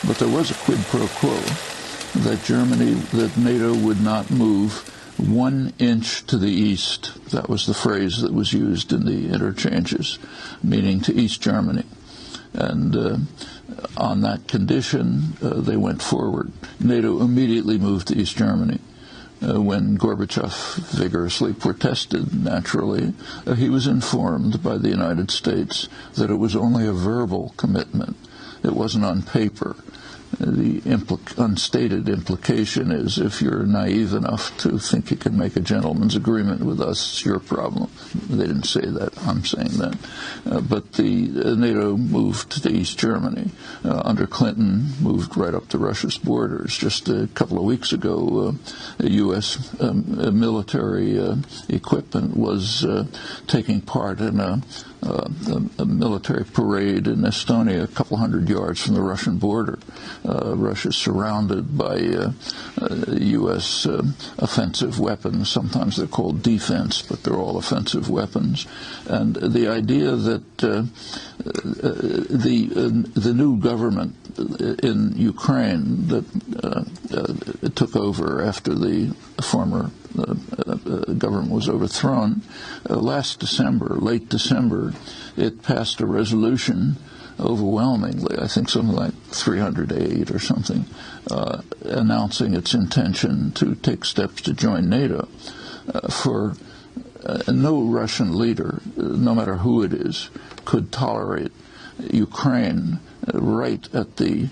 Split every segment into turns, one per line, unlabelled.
But there was a quid pro quo that NATO would not move 1 inch to the east. That was the phrase that was used in the interchanges, meaning to East Germany. And on that condition, they went forward. NATO immediately moved to East Germany. When Gorbachev vigorously protested, naturally, he was informed by the United States that it was only a verbal commitment. It wasn't on paper. The unstated implication is if you're naive enough to think you can make a gentleman's agreement with us, it's your problem. They didn't say that. I'm saying that. But the NATO moved to East Germany. Under Clinton, moved right up to Russia's borders. Just a couple of weeks ago, U.S. military equipment was taking part in a military parade in Estonia, a couple hundred yards from the Russian border. Russia's surrounded by U.S. offensive weapons. Sometimes they're called defense, but they're all offensive weapons. And the idea that the new government in Ukraine that took over after the former government was overthrown, last December, late December, it passed a resolution overwhelmingly, I think something like 308 or something, announcing its intention to take steps to join NATO. For no Russian leader, no matter who it is, could tolerate Ukraine right at the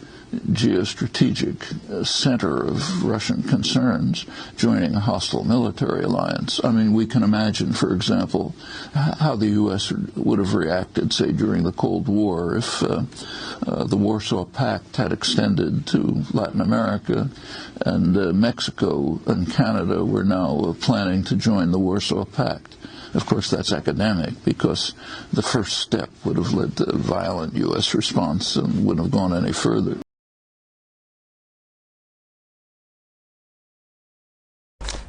geostrategic center of Russian concerns joining a hostile military alliance. I mean, we can imagine, for example, how the U.S. would have reacted, say, during the Cold War if the Warsaw Pact had extended to Latin America and Mexico and Canada were now planning to join the Warsaw Pact. Of course, that's academic because the first step would have led to a violent U.S. response and wouldn't have gone any further.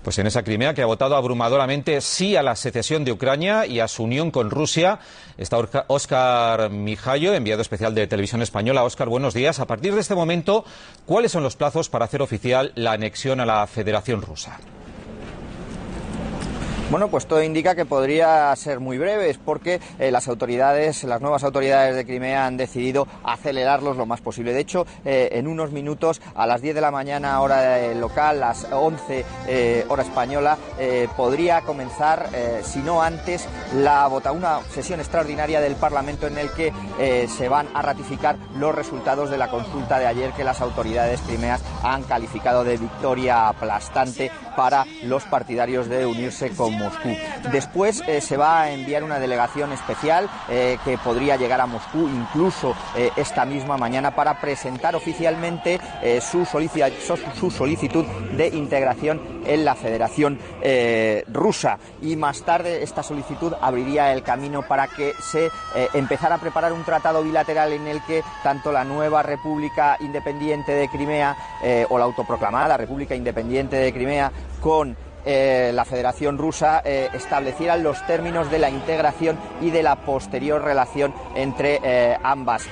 Pues en esa Crimea, que ha votado abrumadoramente sí a la secesión de Ucrania y a su unión con Rusia, está Óscar Mijallo, enviado especial de Televisión Española. Óscar, buenos días. A partir de este momento, ¿cuáles son los plazos para hacer oficial la anexión a la Federación Rusa?
Bueno, pues todo indica que podría ser muy breves porque las nuevas autoridades de Crimea han decidido acelerarlos lo más posible. De hecho, en unos minutos, a las 10 de la mañana hora local, las 11 hora española, podría comenzar, si no antes, una sesión extraordinaria del Parlamento en el que se van a ratificar los resultados de la consulta de ayer que las autoridades crimeas han calificado de victoria aplastante para los partidarios de unirse con Moscú. Después se va a enviar una delegación especial que podría llegar a Moscú incluso esta misma mañana para presentar oficialmente su solicitud de integración en la Federación Rusa. Y más tarde esta solicitud abriría el camino para que se empezara a preparar un tratado bilateral en el que tanto la nueva República Independiente de Crimea o la autoproclamada República Independiente de Crimea con la Federación Rusa establecieran los términos de la integración y de la posterior relación entre ambas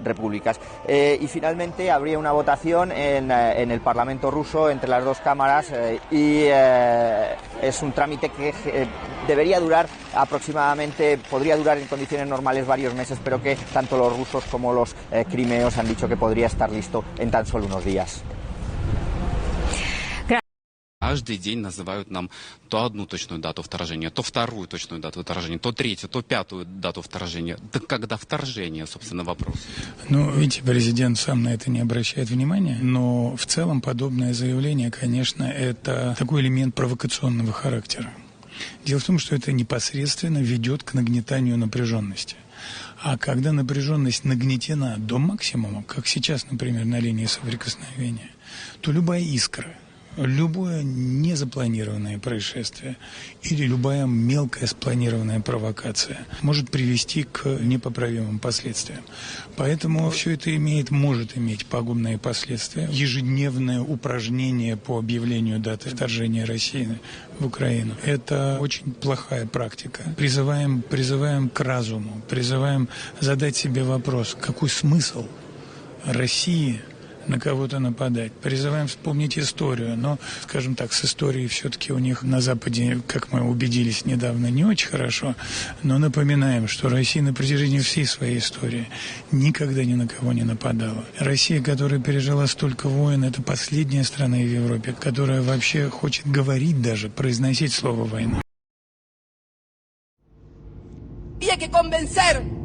repúblicas. Y finalmente habría una votación en el Parlamento ruso entre las dos cámaras y es un trámite que debería durar aproximadamente, podría durar en condiciones normales varios meses, pero que tanto los rusos como los crimeos han dicho que podría estar listo en tan solo unos días.
Каждый день называют нам то одну точную дату вторжения, то вторую точную дату вторжения, то третью, то пятую дату вторжения. Да когда вторжение, собственно, вопрос?
Ну, видите, президент сам на это не обращает внимания, но в целом подобное заявление, конечно, это такой элемент провокационного характера. Дело в том, что это непосредственно ведет к нагнетанию напряженности. А когда напряженность нагнетена до максимума, как сейчас, например, на линии соприкосновения, то любая искра, любое незапланированное происшествие или любая мелкая спланированная провокация может привести к непоправимым последствиям. Поэтому все это может иметь пагубные последствия. Ежедневное упражнение по объявлению даты вторжения России в Украину – это очень плохая практика. Призываем к разуму, призываем задать себе вопрос, какой смысл России на кого-то нападать. Призываем вспомнить историю, но, скажем так, с историей все-таки у них на Западе, как мы убедились недавно, не очень хорошо, но напоминаем, что Россия на протяжении всей своей истории никогда ни на кого не нападала. Россия, которая пережила столько войн, это последняя страна в Европе, которая вообще хочет говорить даже, произносить слово «война».
Y hay que convencer